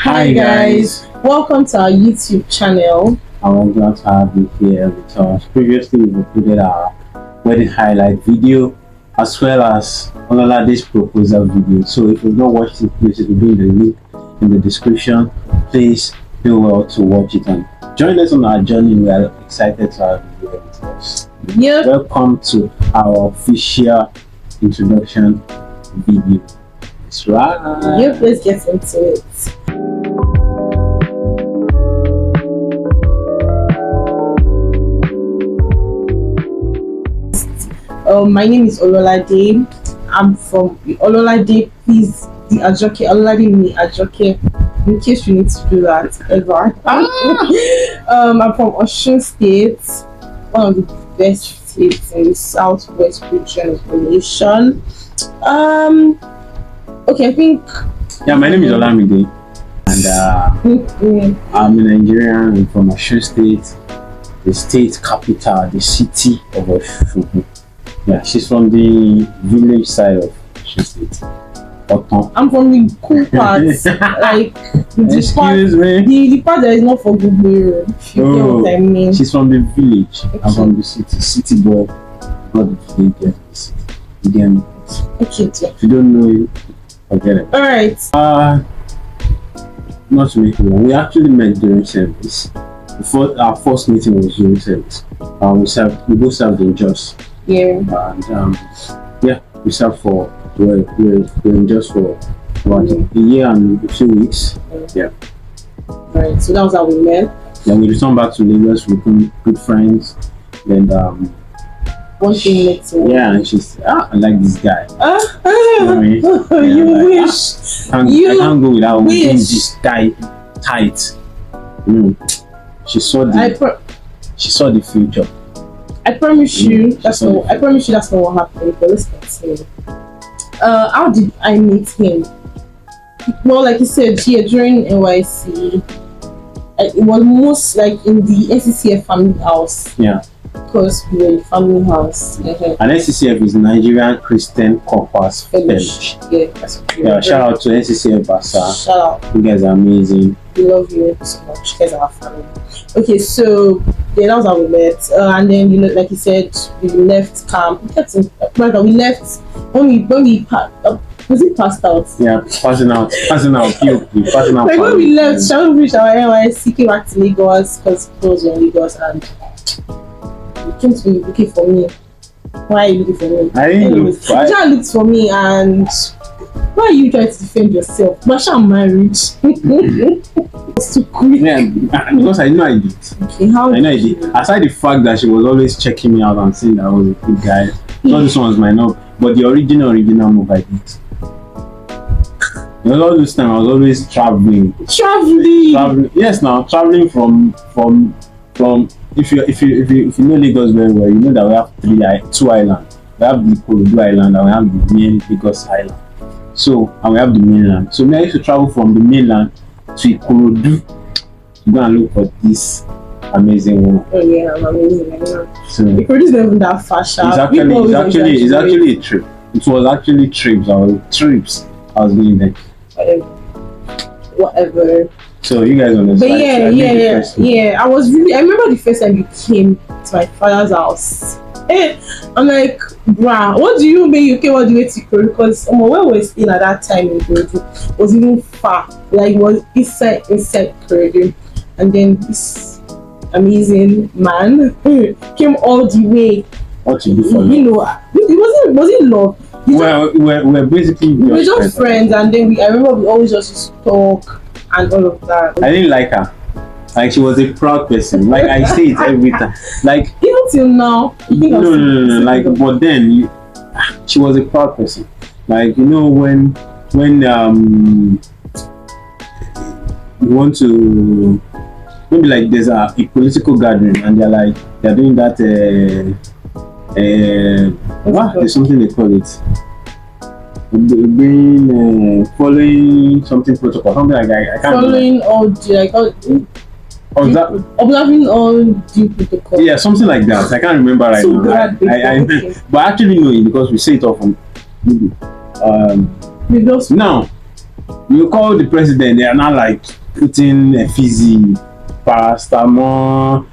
Hi guys, welcome to our YouTube channel. I'm glad to have you here with us. Previously, we uploaded our wedding highlight video as well as Ololade's proposal video. So if you've not watched it, please, it will be in the link in the description. Please do well to watch it and join us on our journey. We are excited to have you here with us. Yep. Welcome to our official introduction video. That's right. Yep, let's get into it. My name is Ololade. I'm from Ololade. Please, the Ajoke. Ololade me Ajoke. In case you need to do that ever. I'm from Osun State, one of the best states in the southwest region of the nation. Okay, I think. Yeah, my name is Olamide, and I'm a Nigerian. I'm from Osun State, the state capital, the city of Osun. Yeah, she's from the village side of Osun State. I'm from the cool part, like the part that is not for Google. If you know what I mean. She's from the village. Okay. I'm from the city boy, not the village. The city. Again. Okay. If you don't know it, forget it. All right. Not to make it long. We actually met during service. Our first meeting was during service. We both served in Jos. Yeah. And we served for we're in Jos for about a year and a few weeks. Yeah. Right. So that was how we met. Then we returned back to Lagos. We became good friends. Then one thing makes one. Yeah, and she's I like this guy. You wish. I can't go without making this guy tight. She saw the future. I promise you that's not what happened. But let's continue. How did I meet him? Well, like you said, here during NYC, it was most like in the NCCF family house. Yeah. Because we were in family house. And NCCF is Nigerian Christian Corpus Fellowship. Yeah, shout out to NCCF Basa. Shout out. You guys are amazing. We love you so much. You guys are our family. Okay, so yeah, that was how we met. And then like you said, we left camp. We left when we was it passed out? Yeah, passing out. Like when we left, shall we reach our NYC, came back to Lagos because it was in Lagos and you came to be looking for me. Why are you looking for me? I didn't look for you. You looked for me, and why are you trying to defend yourself? But I'm married. It's too quick. Yeah, because I know I did. Okay, I know I did. Aside the fact that she was always checking me out and saying that I was a good guy. All this ones might not, but the original move I did. All this time I was always traveling. Yes, now traveling from if you know Lagos very well, you know that we have two islands. We have the Ikorodu Island and we have the main Lagos Island. So and we have the mainland. So I used to travel from the mainland to Ikorodu to go and look for this amazing woman. Oh yeah, I'm amazing. I know. So Ikorodu is not even that far. It's actually a trip. It was actually trips. I was going there. Whatever. So you guys understand? But yeah. I remember the first time you came to my father's house. I'm like, bruh, what do you mean you came all the way to Ikorodu? Because where we were staying at that time in Ikorodu was even far. Like it was inside Ikorodu. And then this amazing man came all the way. What you do for you know, it wasn't love. We're basically just friends, and then I remember we always just talk and all of that. I didn't like her. Like she was a proud person. Like I say it every time. Like even till now. No. Like but then she was a proud person. Like when you want to maybe like there's a political gathering and they're doing that there's something they call it. Being following something protocol, something like that. I can't following all observing all due protocol. Yeah, something like that. I can't remember right now. But I actually know it because we say it often. Now you call the president, they are not like putting fizzy, paracetamol,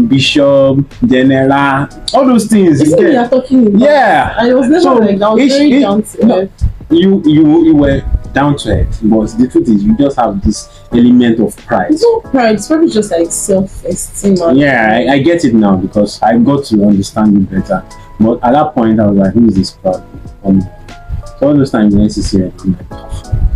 bishop, general, all those things. It's what you are talking about. Yeah. I was never So, like that. I was very down to earth. You were down to it, but the truth is you just have this element of pride. It's not pride, it's probably just like self-esteem. Yeah, I get it now because I got to understand it better. But at that point I was like, who is this proud? So all those times when I see it, I'm like,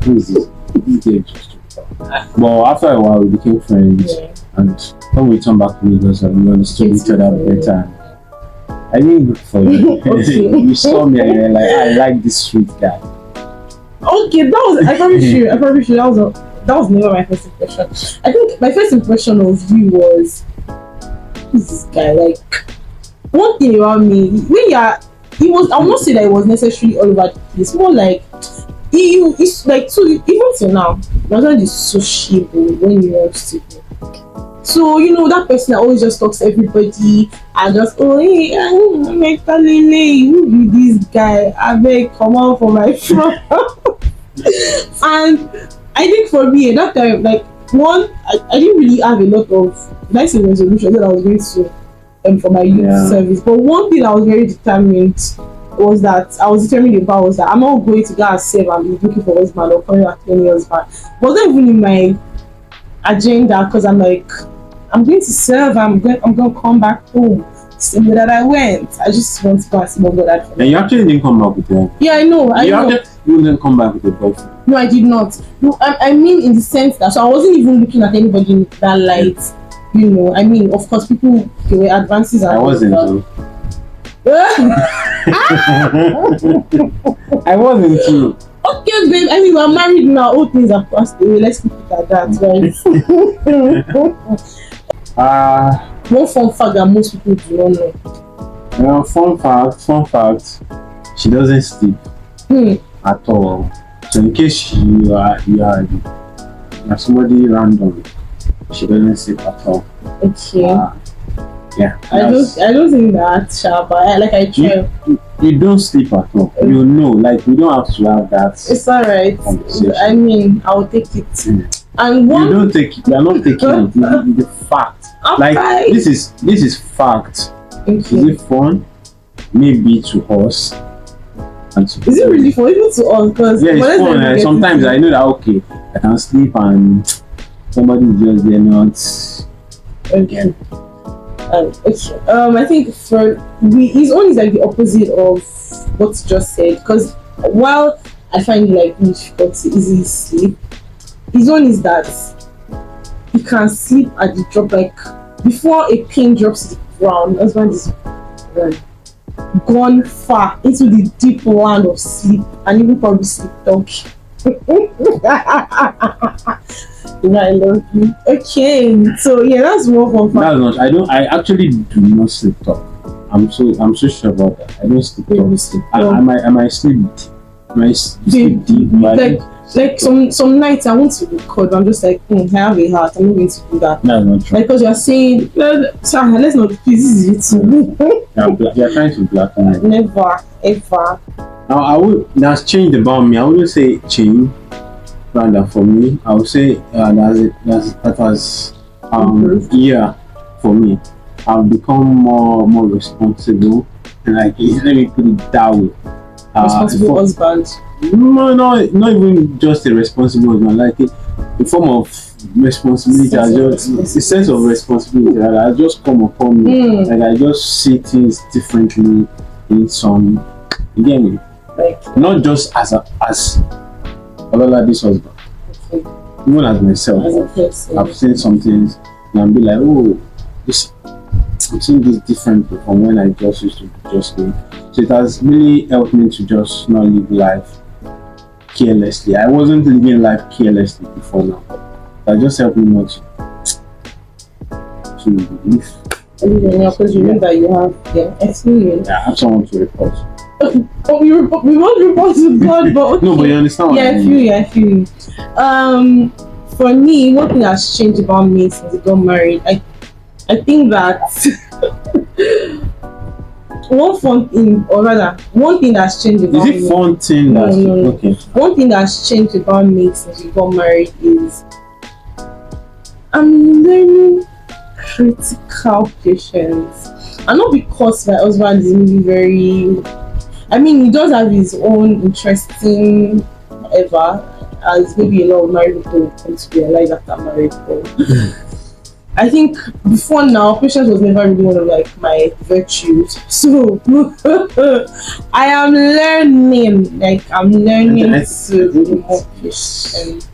who is this? This girl just too proud. But after a while we became friends, and when we turned back to Lagos and we understood each other better. I didn't look for you. Okay. You saw me and you were like, I like this sweet guy. Okay, that was, I promise you, that was never my first impression. I think my first impression of you was, who's this guy? Like, one thing about me, when I will not say that it was necessarily all over the place, more like, it's like, so even till now, you're not this sociable when you want to be. So, that person that always just talks to everybody and just, oh, hey, I'm like, who be this guy? I beg, come out for my front. And I think for me, at that time, like, I didn't really have a lot of nice resolutions that I was going to for my youth service. But one thing I was very determined was that I was determined about was that I'm not going to go and serve and be looking for husband or coming back 20 years back. It wasn't even in my agenda because I'm like, I'm going to serve, I'm going to come back home. Same way that I went. I just want to go and see what God had for me. And you actually didn't come back with them. Yeah, I know. You didn't come back with a boyfriend. No, I did not. No, I mean in the sense that, so I wasn't even looking at anybody in that light. I mean, of course, people, there were advances. I wasn't too. I wasn't too. Okay, babe. I mean, we're married now. All things are passed away. Let's keep it at that, right? One fun fact that most people do not know. Fun fact. She doesn't sleep at all. So in case you are somebody random, she doesn't sleep at all. Okay. Yeah. I don't think that, Shaba. Like I try. You don't sleep at all. Like we don't have to have that. It's alright. I mean, I'll take it. And you don't take it. You are not taking it. It's the fact. Like this is fact. Okay. Is it fun? Maybe to us. Is it really fun even to us? Because it's fun. Sometimes I know that okay, I can sleep and somebody is just there not again. I think for his own is like the opposite of what you just said. Because while I find it like difficult to easily sleep, his own is that he can sleep at the drop, like before a pin drops to the ground. Husband is gone far into the deep land of sleep and even probably sleep talking. I love you. Okay, so that's more fun. That's not. I actually do not sleep talk. I'm so sure about that. I don't sleep talk. I might sleep. Sleep deep. Like some nights I want to record, but I'm just like, I have a heart. I'm not going to do that. No, not true. Like, because you're saying, sorry, let's not. Please, this is YouTube. You're trying to blacken me. Never, ever. Now that's changed about me. I wouldn't say change. Rather for me, I would say that has for me. I've become more responsible, and like let me put it that way. Responsible husband. No, not even just a responsible husband. Like a form of responsibility. A sense of responsibility that has just come upon me. Like I just see things differently in some. You get me? Like not just as this husband. Okay. Even as myself, I've seen some things and I'll be like, oh, I'm seeing this differently from when I just used to just live. So it has really helped me to just not live life carelessly. I wasn't living life carelessly before now. That just helped me not to live. Because you know that you have experience. Yeah, I have someone to report. We won't report to God, but okay. No, but you understand what I mean. I feel you. For me, one thing that's changed about me since I got married, I think that one thing that's changed about me. Is it fun thing? No. Okay. One thing that's changed about me since we got married is I'm learning critical patience. And not because my husband is really very, I mean, he does have his own interesting whatever, as maybe a lot of married people will come to realize after marriage. But I think before now, patience was never really one of like my virtues. So I am learning, like I'm learning to be more patient.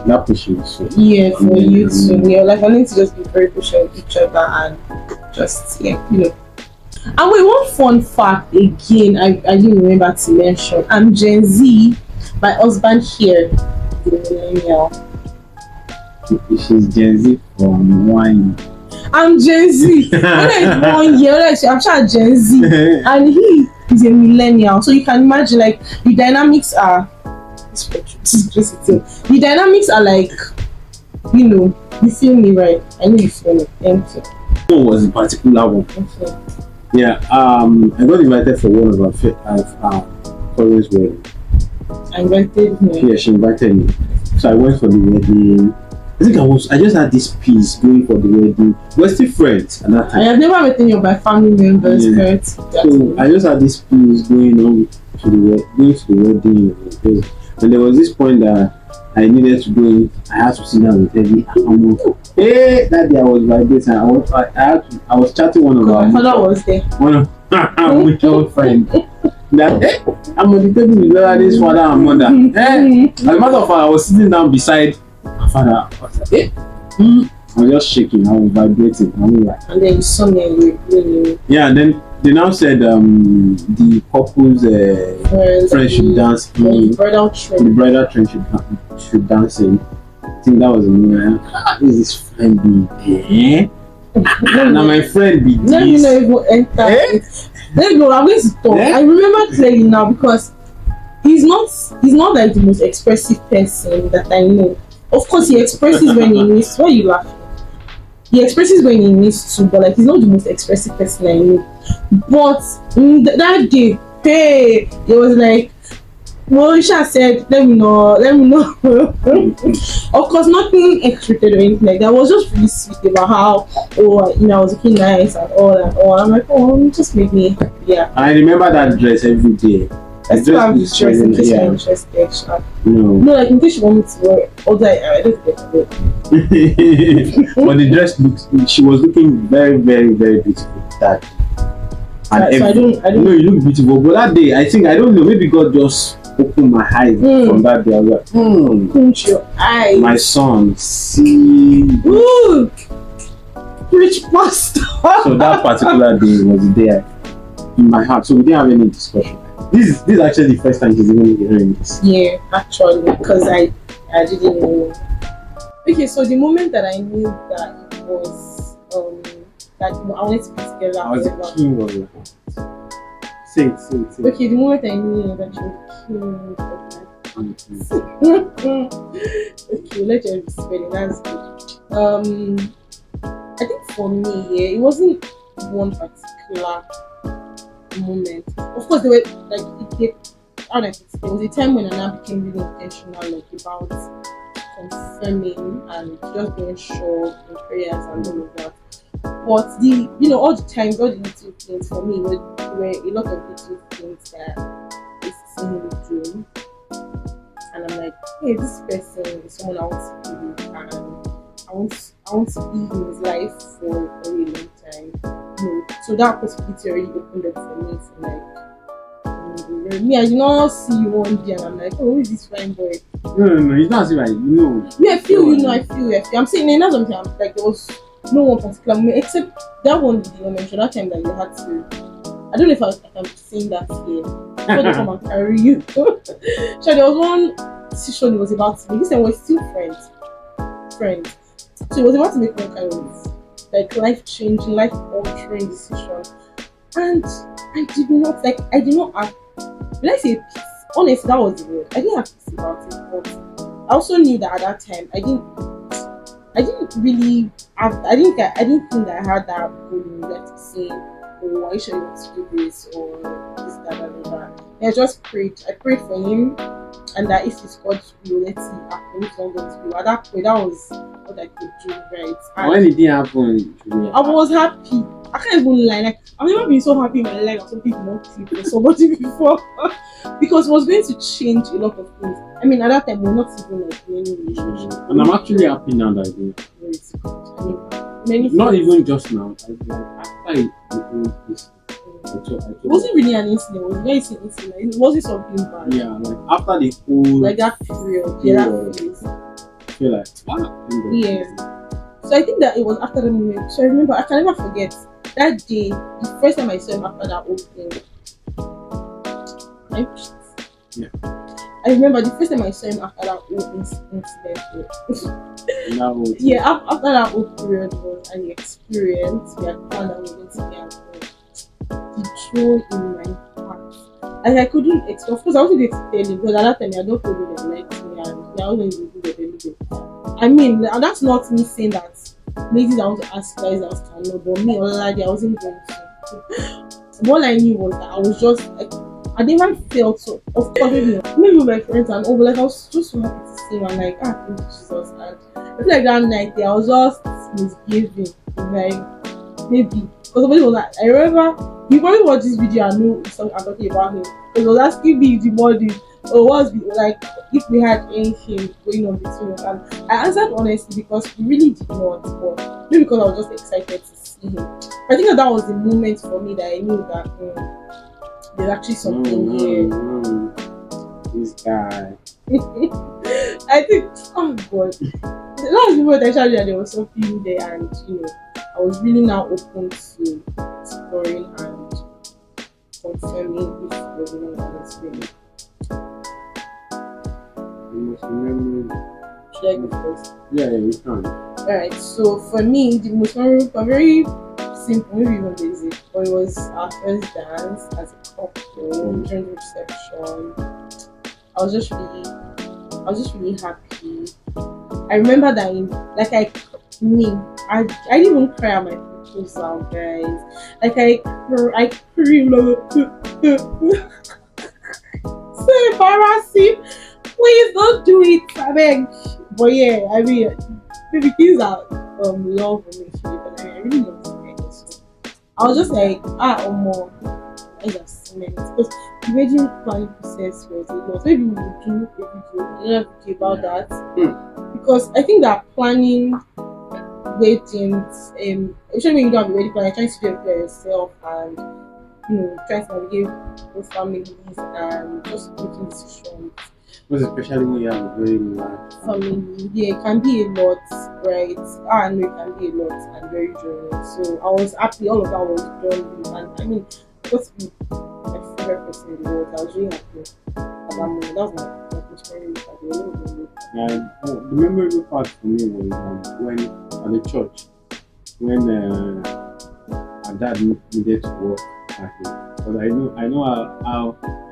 That patience. So. Yeah, for you too. Yeah, like I need to just be very patient with each other and just And wait, one fun fact again, I didn't remember to mention. I'm Gen Z. My husband here, the millennial. She's Gen Z from wine. I'm Gen Z. When I 1 year, I'm sure Gen Z, and he is a millennial. So you can imagine, like the dynamics are. The dynamics are like, you feel me, right? I know you feel me. Thank you. What was the particular one? Okay. Yeah, I got invited for one of our cousin's wedding. I invited me. Yeah, she invited me. So I went for the wedding. I just had this peace going for the wedding. We're still friends at that time. I have never met any of my family members, but so I just had this peace going on to the wedding. And there was this point that I needed to go in. I had to sit down with every hey, that day I was vibrating. I was chatting one of our my father was there. One of our mutual friend. That I'm on the table with this father and mother. As a matter of fact, I was sitting down beside my father. I was like, I was just shaking. I was vibrating. And then you saw me and you. Yeah, and then they now said the couple's friend should dance. The bridal train should dance in. I think that was a new. Is this friend be there? Now my friend be this. Let me know if you enter. Let me go. I'm going to talk. I remember clearly now because he's not like the most expressive person that I know. Of course, he expresses when he needs. Why are you laughing? He expresses when he needs to, but like he's not the most expressive person I know. But that day, hey, it was like, well, Isha said, let me know. Of course, nothing extracted or anything like that. I was just really sweet about how, I was looking nice and all. I'm like, just make me happy. Yeah. I remember that dress every day. I still have this dress in case you're interested. No, like in case you want me to wear it. Although I don't think I will. But the dress she was looking very, very, very beautiful that day. And so I don't know you look beautiful, but that day I don't know, maybe God just opened my eyes from that day. I was like, Pinch your eyes. My son, see. Ooh, rich pastor. So that particular day was the day in my heart. So we didn't have any discussion. This is actually the first time he's even hearing this. Yeah, actually, because I didn't know. Okay, so the moment that I knew that it was that I wanted to be together. I was the king of your heart. Say it. Okay, the moment I knew that you were the king of my heart. Okay, let's just spell it. That's good. I think for me, it wasn't one particular moment. Of course, there were like there was a time when I became really intentional, like about confirming and just being sure in prayers and all of that. But all the times, all the little things for me were a lot of little things that I see him do, and I'm like, hey, this person is someone I want to be with, and I want to be in his life for a really long time. So that possibility already opened up for me to like, me, I did not see you one day and I'm like, who is this fine boy? No, it's not as if I know. Yeah, I feel. I'm saying another something. I'm like, there was no one particular moment except that one you did not mention, that time that you had to. I don't know if I can be saying that here. I don't come and carry you. So there was one decision he was about to make. This time we're still friends. So he was about to make one kind of like life-changing, life-altering decision, and I did not have. When I say peace, honestly, that was the word. I didn't have peace about it, but I also knew that at that time I didn't really have. I didn't think that I had that goal in me that to say, "Oh, are you sure you want to do this or this, that." And I just prayed. I prayed for him, and that if it's God's will, let's see. If it's not God's will, at that point, that was what I could do, right? And when it didn't happen, I was happy. I can't even lie. Like, I've never been so happy in my life or something not click for somebody before. Because it was going to change a lot of things. I mean, at that time, we're not even like in any relationship. And I'm actually happy now that I do. I mean, many Not things. even just now. After it this, It wasn't really an incident. It was very incident. It wasn't something bad. Yeah, like after the whole Like that period. Yeah, that phase. I feel like Yeah. So I think that it was after the moment. So I remember, I can never forget that day, the first time I saw him after that whole thing. Yeah. I remember the first time I saw him after that whole incident. Yeah, after that whole period was an experience. We had planned that we were going to get the joy in my heart. Like I couldn't of course I wasn't going to tell him because at that time I don't told him they liked me and I wasn't going to do anything. I mean, and that's not me saying that ladies I want to ask guys that cannot, but me already I wasn't going to. All I knew was that I was just like I never felt so. Of course, maybe with my friends and all, but like I was just so happy to see him and like thank you Jesus. And I feel like that night there I was just misbehaving, like maybe because somebody was like, I remember you probably watched this video and know something I'm talking about him. Because he was asking me in the morning, or what's like if we had anything going on between us, and I answered honestly because we really did not, but maybe because I was just excited to see him. I think that was the moment for me that I knew that there's actually something here. This guy. I think, oh god, that was the moment I showed you that there was something there, and I was really now open to exploring and confirming if there was anyone else really. Should I go first? Yeah, you can. Alright, so for me, the most memorable, very simple, maybe even basic, but it was our first dance as a couple during the reception. I was just really happy. I remember that I didn't even cry at my proposal, guys. Like I screamed, so embarrassing. Please don't do it, I beg. But yeah, I mean, maybe things are love for me, but I really love to so I was just like, more. I just so many because the wedding planning process was a lot. Maybe we will do a video about that. Because I think that planning weddings, especially when you don't have a wedding plan, you're trying to do it for yourself and trying to navigate both families and just making decisions. Most especially when you have a very large family. Yeah, it can be a lot, right? I know it can be a lot and very joyous. So I was happy, all of that was done, and I mean, just be my favorite person in the world. I was really happy at that moment. That was my most memorable part. The memorable part for me was when at the church, when our dad needed to work at him. Because I know how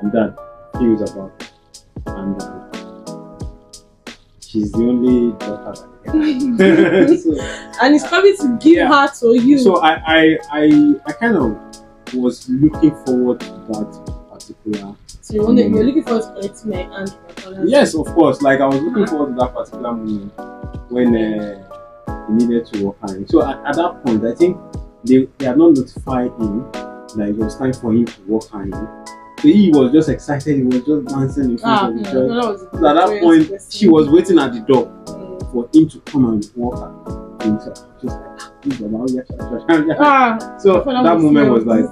my dad feels about it. And she's the only daughter that so, and he's coming to give her to you. So I kind of was looking forward to that particular. So you're looking forward to collecting my aunt? Yes, of course. Like I was looking forward to that particular moment when he needed to work on it. So at that point, I think they had not notified him that it was time for him to work on it. So he was just excited, he was just dancing in front of the church. So at that point, she was waiting at the door for him to come and walk her. And so just like, so that moment was like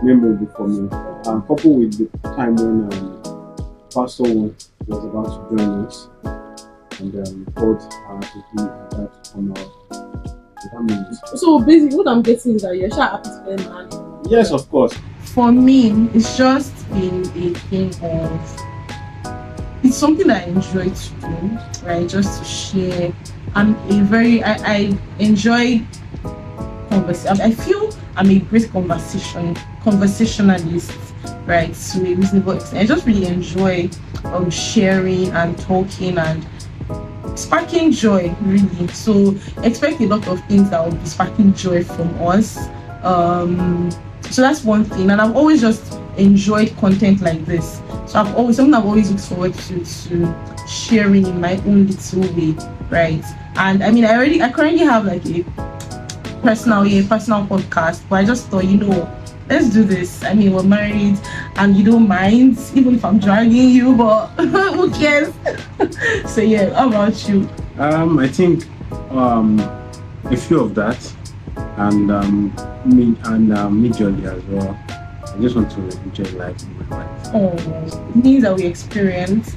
memorable for me. Coupled with the time when Pastor was about to join us and called her to be about to come out. So basically, what I'm getting is that you're happy to play man. Yes, of course. For me, it's just been a thing of it's something that I enjoy to do, right? Just to share. I'm I enjoy conversation. I feel I'm a great conversationalist, right? To a reasonable extent. I just really enjoy sharing and talking and sparking joy, really. So expect a lot of things that will be sparking joy from us. So that's one thing, and I've always just enjoyed content like this. So I've always looked forward to sharing in my own little way. right? And I mean, I currently have like a personal podcast, but I just thought, let's do this. I mean, we're married, and you don't mind, even if I'm dragging you, but who cares? So yeah, how about you? I think a few of that, and me Jolly as well. I just want to enjoy life with my wife. Oh, things that we experience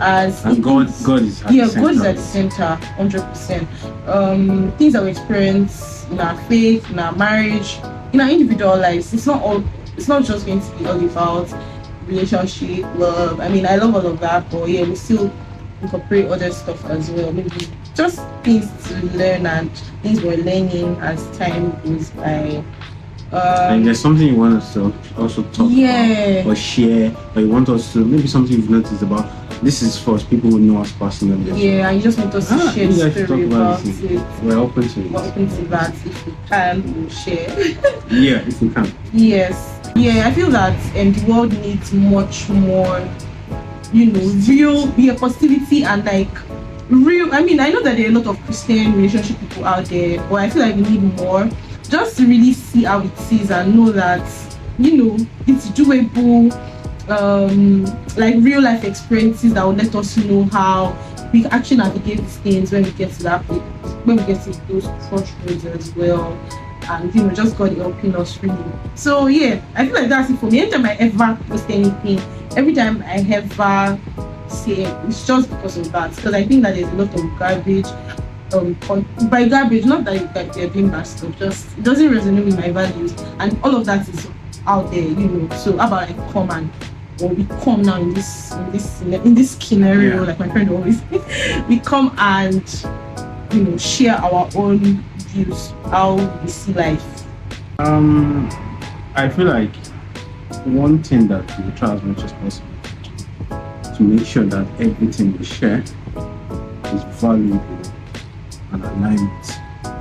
as And God is at the center. God is at the center, 100%. Things that we experience in our faith, in our marriage, in our individual lives. It's not just going to be all about relationship, love. I mean, I love all of that, but yeah, we still incorporate other stuff as well. Maybe just things to learn and things we're learning as time goes by. And there's something you want us to also talk about or share, or you want us to, maybe something you've noticed about. This is for people who know us personally. Yeah, and you just want us to share the story about it. We're open to it. We're open to that. If we can, we'll share. Yeah, if we can. Yes. Yeah, I feel that the world needs much more, real positivity and like real. I mean, I know that there are a lot of Christian relationship people out there, but I feel like we need more just to really see how it is and know that it's doable. Like real life experiences that will let us know how we can actually navigate these things when we get to that place, when we get to those crossroads as well, and just God helping us really. So yeah, I feel like that's it for me. Anytime I ever post anything, every time I ever say it, it's just because of that, because I think that there's a lot of garbage. By garbage, not that they're doing bad stuff, just it doesn't resonate with my values, and all of that is out there, So how about I come and we come now in this scenario, like my friend always we come and share our own views, how we see life. I feel like one thing that we try as much as possible to make sure that everything we share is valuable and aligned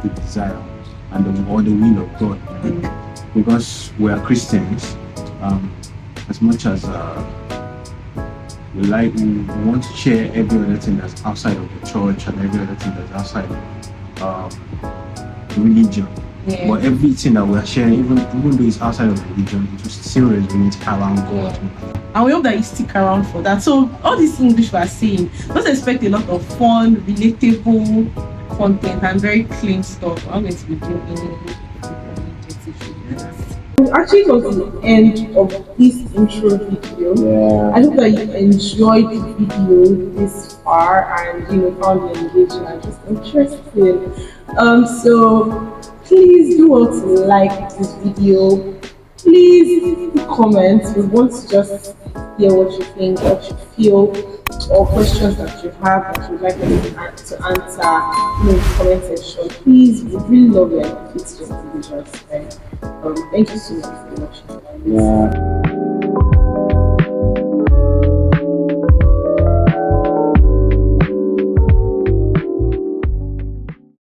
with the desire and the will of God. Because we are Christians, as much as we want to share every other thing that's outside of the church and every other thing that's outside of religion. Yeah. But everything that we are sharing, even though it's outside of religion, it will still resonate around God. And we hope that you stick around for that. So all this English we are saying, don't expect a lot of fun, relatable content and very clean stuff. I'm going to be doing any. Actually, it was the end of this intro video. Yeah. I hope that you enjoyed the video this far and found it engaging and just interesting. So please do want to like this video. Please comment. We want to just hear what you think, what you feel, or questions that you have that you'd like us to answer in the comment section. Please, we really love your input. Just thank you so much for watching. Yeah.